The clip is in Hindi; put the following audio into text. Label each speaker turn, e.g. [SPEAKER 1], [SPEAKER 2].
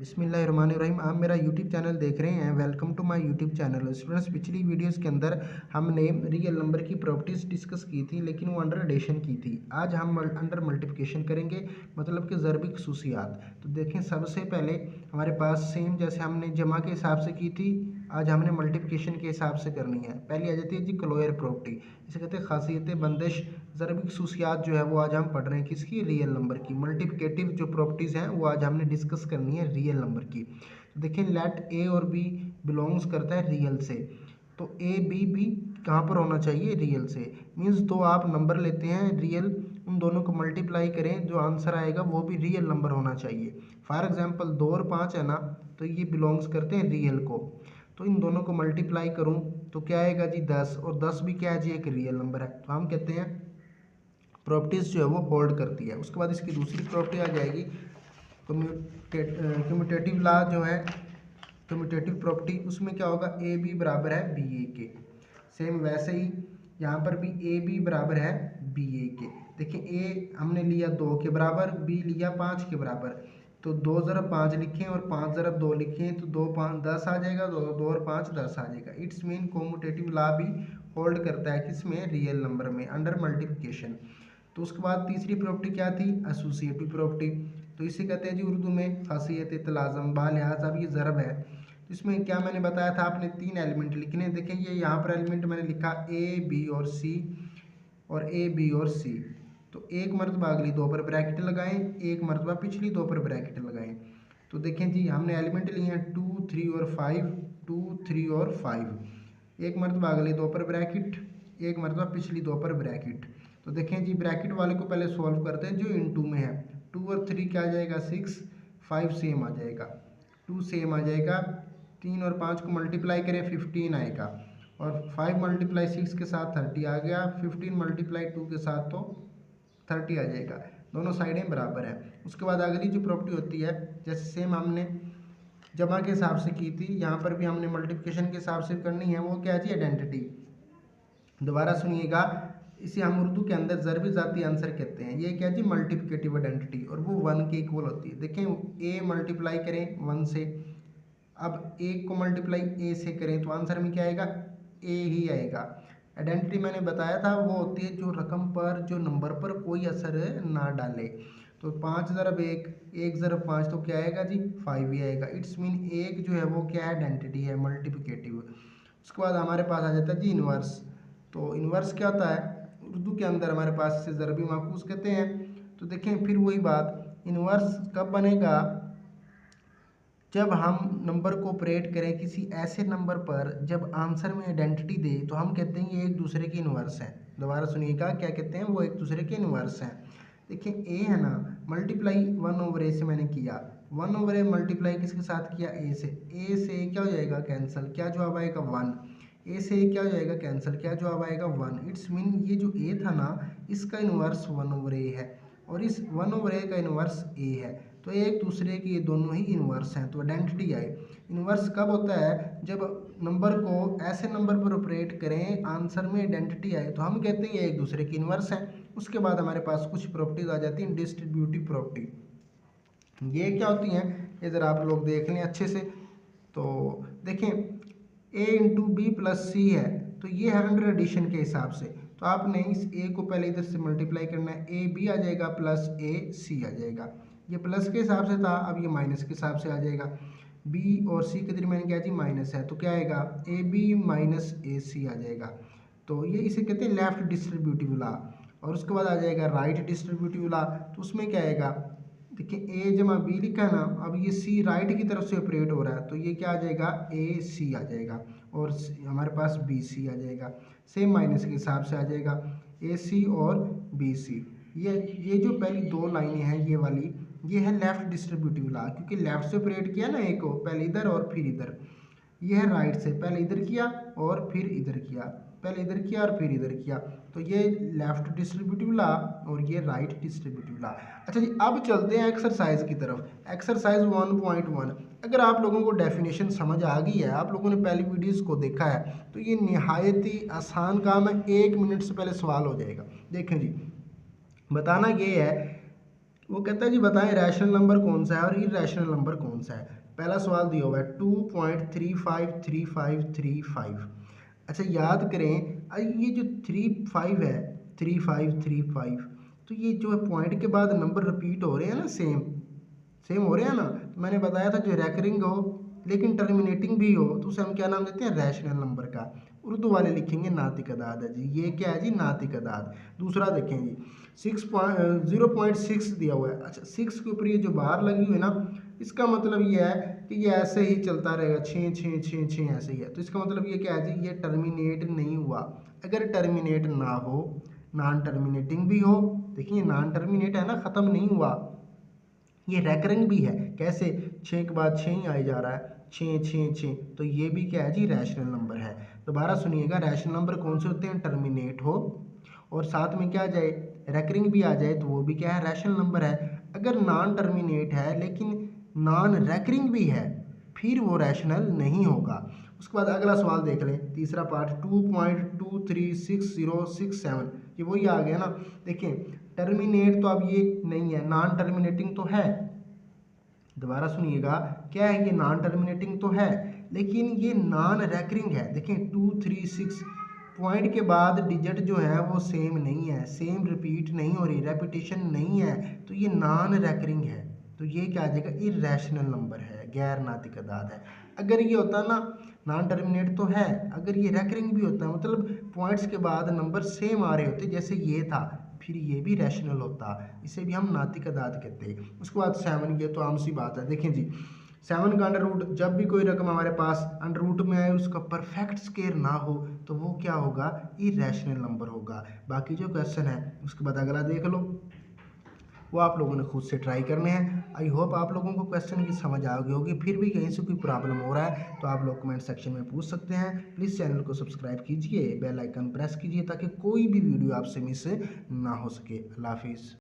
[SPEAKER 1] बिस्मिल्लाहिर्रहमानिर्रहीम। आप मेरा यूट्यूब चैनल देख रहे हैं। Welcome to my YouTube channel. Students, पिछली वीडियोस के अंदर हमने रियल नंबर की प्रॉपर्टीज़ डिस्कस की थी, लेकिन वो अंडर एडिशन की थी। आज हम अंडर मल्टीप्लिकेशन करेंगे, मतलब कि ज़रबी खसूसियात। तो देखें, सबसे पहले हमारे पास सेम जैसे हमने जमा के हिसाब से की थी, आज हमने मल्टीप्लिकेशन के हिसाब से करनी है। पहली आ जाती है जी क्लोयर प्रॉपर्टी, इसे कहते हैं खासियत बंदिश। ज़रबी खसूसियात जो है वो आज हम पढ़ रहे हैं किसकी, रियल नंबर की। मल्टीप्लिकेटिव जो प्रॉपर्टीज़ हैं वो आज हमने डिस्कस करनी है रियल नंबर की। तो देखिए, लेट ए और बी बिलोंग्स करता है रियल से, तो ए बी भी कहाँ पर होना चाहिए, रियल से। मीन्स दो आप नंबर लेते हैं रियल, उन दोनों को मल्टीप्लाई करें, जो आंसर आएगा वो भी रियल नंबर होना चाहिए। फॉर एग्जांपल 2 और 5 है ना, तो ये बिलोंग्स करते हैं रियल को। तो इन दोनों को मल्टीप्लाई करूँ तो क्या आएगा जी 10, और 10 भी क्या है जी, एक रियल नंबर है। तो हम कहते हैं प्रॉपर्टीज़ जो है वो होल्ड करती है। उसके बाद इसकी दूसरी प्रॉपर्टी आ जाएगी कम्यूटेटिव लॉ जो है, कम्यूटेटिव प्रॉपर्टी। उसमें क्या होगा, ए बी बराबर है बी ए के। सेम वैसे ही यहाँ पर भी ए बी बराबर है बी ए के। देखिए, ए हमने लिया 2 के बराबर, बी लिया 5 के बराबर। तो 2 ज़रब 5 लिखें और 5 ज़रब 2 लिखें, तो 2 5 10 आ जाएगा, 2 और 5 10 आ जाएगा। इट्स मीन कम्यूटेटिव लॉ भी होल्ड करता है किसमें, रियल नंबर में, अंडर मल्टीप्लिकेशन। तो उसके बाद तीसरी प्रॉपर्टी क्या थी, एसोसिएटिव प्रॉपर्टी। तो इसे कहते हैं जी उर्दू में खासियत तलाज़म, बालिहाज़ अब ये ज़रब है। तो इसमें क्या मैंने बताया था, आपने 3 एलिमेंट लिखने। देखें, ये यहाँ पर एलिमेंट मैंने लिखा ए बी और सी, और ए बी और सी। तो एक मरतबा अगली 2 पर ब्रैकेट लगाएं, एक मरतबा पिछली 2 पर ब्रैकेट लगाएं। तो देखें जी, हमने एलिमेंट लिए हैं 2 3 और 5, 2 3 और 5। एक मरतबा अगली 2 पर ब्रैकेट, एक मरतबा पिछली 2 पर ब्रैकेट। तो देखें जी, ब्रैकेट वाले को पहले सॉल्व करते हैं जो इनटू में है। 2 और 3 क्या आ जाएगा 6, 5 सेम आ जाएगा, 2 सेम आ जाएगा। 3 और 5 को मल्टीप्लाई करें 15 आएगा, और 5 मल्टीप्लाई 6 के साथ 30 आ गया, 15 मल्टीप्लाई 2 के साथ तो 30 आ जाएगा। दोनों साइडें बराबर हैं। उसके बाद अगली जो प्रॉपर्टी होती है, जैसे सेम हमने जमा के हिसाब से की थी, यहाँ पर भी हमने मल्टीप्लिकेशन के हिसाब से करनी है। वो क्या है जी, आइडेंटिटी। दोबारा सुनिएगा, इसे हम उर्दू के अंदर ज़रबी ज़ाती आंसर कहते हैं। ये क्या जी, मल्टीप्लिकेटिव आइडेंटिटी, और वो 1 के इक्वल होती है। देखें, ए मल्टीप्लाई करें 1 से, अब एक को मल्टीप्लाई ए से करें तो आंसर में क्या आएगा, ए ही आएगा। आइडेंटिटी मैंने बताया था वो होती है जो रकम पर, जो नंबर पर कोई असर ना डाले। तो 5 ज़रब 1, 1 ज़रब 5, तो क्या आएगा जी, 5 ही आएगा। इट्स मीन एक जो है वो क्या है, आइडेंटिटी है, मल्टीप्लिकेटिव। उसके बाद हमारे पास आ जाता है जी इन्वर्स। तो इन्वर्स क्या होता है, उर्दू के अंदर हमारे पास इसे ज़रबी माकूस कहते हैं। तो देखें, फिर वही बात, इन्वर्स कब बनेगा, जब हम नंबर को ऑपरेट करें किसी ऐसे नंबर पर जब आंसर में आइडेंटिटी दे, तो हम कहते हैं ये एक दूसरे के इन्वर्स हैं। दोबारा सुनिएगा, क्या कहते हैं, वो एक दूसरे के इन्वर्स हैं। देखिए, ए है ना, मल्टीप्लाई 1 ओवर ए से मैंने किया, 1 ओवर ए मल्टीप्लाई किसके साथ किया, ए से। ए से क्या हो जाएगा, कैंसिल, क्या जवाब आएगा 1। ए से क्या हो जाएगा, कैंसिल, क्या जवाब आएगा 1। इट्स मीन ये जो ए था ना, इसका इन्वर्स 1 ओवर ए है, और इस 1 ओवर ए का इन्वर्स ए है। तो एक दूसरे के ये दोनों ही इन्वर्स हैं। तो आइडेंटिटी आए। इन्वर्स कब होता है, जब नंबर को ऐसे नंबर पर ऑपरेट करें, आंसर में आइडेंटिटी आए, तो हम कहते हैं ये एक दूसरे के इन्वर्स हैं। उसके बाद हमारे पास कुछ प्रॉपर्टीज आ जाती हैं, डिस्ट्रीब्यूटिव प्रॉपर्टी। ये क्या होती हैं, ये ज़रा आप लोग देख लें अच्छे से। तो देखें, ए इंटू बी प्लस सी है, तो ये है अंडर एडिशन के हिसाब से। तो आपने इस ए को पहले इधर से मल्टीप्लाई करना है, ए बी आ जाएगा प्लस ए सी आ जाएगा। ये प्लस के हिसाब से था, अब ये माइनस के हिसाब से आ जाएगा। बी और सी के दरमियान क्या जी, माइनस है, तो क्या आएगा, ए बी माइनस ए सी आ जाएगा। तो ये इसे कहते हैं लेफ्ट डिस्ट्रीब्यूटिव लॉ। और उसके बाद आ जाएगा राइट डिस्ट्रीब्यूटिव लॉ। तो उसमें क्या आएगा, देखिए ए जमा बी लिखा है ना, अब ये सी राइट की तरफ से ऑपरेट हो रहा है, तो ये क्या आ जाएगा, ए सी आ जाएगा, और हमारे पास बी सी आ जाएगा। सेम माइनस के हिसाब से आ जाएगा, ए सी और बी सी। ये जो पहली 2 लाइनें हैं ये वाली, ये है लेफ्ट डिस्ट्रीब्यूटिव लॉ, क्योंकि लेफ्ट से ऑपरेट किया ना ए को, पहले इधर और फिर इधर। ये है राइट से, पहले इधर किया और फिर इधर किया, पहले इधर किया और फिर इधर किया। तो ये लेफ्ट डिस्ट्रीब्यूटिव लॉ और ये राइट डिस्ट्रीब्यूटिव लॉ। अच्छा जी, अब चलते हैं एक्सरसाइज की तरफ। एक्सरसाइज 1.1। अगर आप लोगों को डेफिनेशन समझ आ गई है, आप लोगों ने पहली वीडियोस को देखा है, तो ये निहायत ही आसान काम है। 1 मिनट से पहले सवाल हो जाएगा। देखें जी, बताना ये है, वो कहता है जी बताएं रैशनल नंबर कौन सा है और इरैशनल नंबर कौन सा है। पहला सवाल दिया हुआ है 2.353535। अच्छा याद करें, ये जो 35 है, 3535, तो ये जो है पॉइंट के बाद नंबर रिपीट हो रहे हैं ना, सेम सेम हो रहे हैं ना। तो मैंने बताया था जो रैकरिंग हो लेकिन टर्मिनेटिंग भी हो तो उसे हम क्या नाम देते हैं, रैशनल नंबर का। उर्दू वाले लिखेंगे नातिक अदाद है जी, ये क्या है जी, नातिक अदाद। दूसरा देखें जी 0.6 दिया हुआ है। अच्छा 6 के ऊपर ये जो बार लगी हुई है ना, इसका मतलब ये है कि ये ऐसे ही चलता रहेगा, 6 6 6 6 ऐसे ही है। तो इसका मतलब ये क्या है जी, ये टर्मिनेट नहीं हुआ। अगर टर्मिनेट ना हो, नॉन टर्मिनेटिंग भी हो, देखिए नॉन टर्मिनेट है ना, ख़त्म नहीं हुआ, ये रैकरिंग भी है। कैसे, 6 के बाद 6 ही आई जा रहा है, 6 6 6, तो ये भी क्या है जी, रैशनल नंबर है। दोबारा सुनिएगा, रैशनल नंबर कौन से होते हैं, टर्मिनेट हो और साथ में क्या आ जाए, रैकरिंग भी आ जाए, तो वो भी क्या है, रैशनल नंबर है। अगर नॉन टर्मिनेट है लेकिन नॉन रैकरिंग भी है, फिर वो रैशनल नहीं होगा। उसके बाद अगला सवाल देख लें, तीसरा पार्ट 2.236067, ये वही आ गया ना। देखिए टर्मिनेट तो अब ये नहीं है, नॉन टर्मिनेटिंग तो है। दोबारा सुनिएगा, क्या है, ये नॉन टर्मिनेटिंग तो है लेकिन ये नॉन रैकरिंग है। देखें 236 पॉइंट के बाद डिजिट जो है वो सेम नहीं है, सेम रिपीट नहीं हो रही, रेपिटेशन नहीं है, तो ये नॉन रैकरिंग है। तो ये क्या आ जाएगा, इरैशनल नंबर है, गैर नातिक अदाद है। अगर ये होता ना, नॉन टर्मिनेट तो है, अगर ये रैकरिंग भी होता है, मतलब पॉइंट्स के बाद नंबर सेम आ रहे होते जैसे ये था, फिर ये भी रैशनल होता, इसे भी हम नातिक अदाद कहते हैं। उसके बाद 7, ये तो आम सी बात है। देखें जी 7 का अंडर रूट, जब भी कोई रकम हमारे पास अंडर रूट में आए उसका परफेक्ट स्केयर ना हो तो वो क्या होगा, इरैशनल नंबर होगा। बाकी जो क्वेश्चन है उसके बाद अगला देख लो, वो आप लोगों ने खुद से ट्राई करने हैं। आई होप आप लोगों को क्वेश्चन की समझ आ गई होगी। फिर भी कहीं से कोई प्रॉब्लम हो रहा है तो आप लोग कमेंट सेक्शन में पूछ सकते हैं। प्लीज़ चैनल को सब्सक्राइब कीजिए, बेल आइकन प्रेस कीजिए ताकि कोई भी वीडियो आपसे मिस ना हो सके। अल्लाह हाफिज़।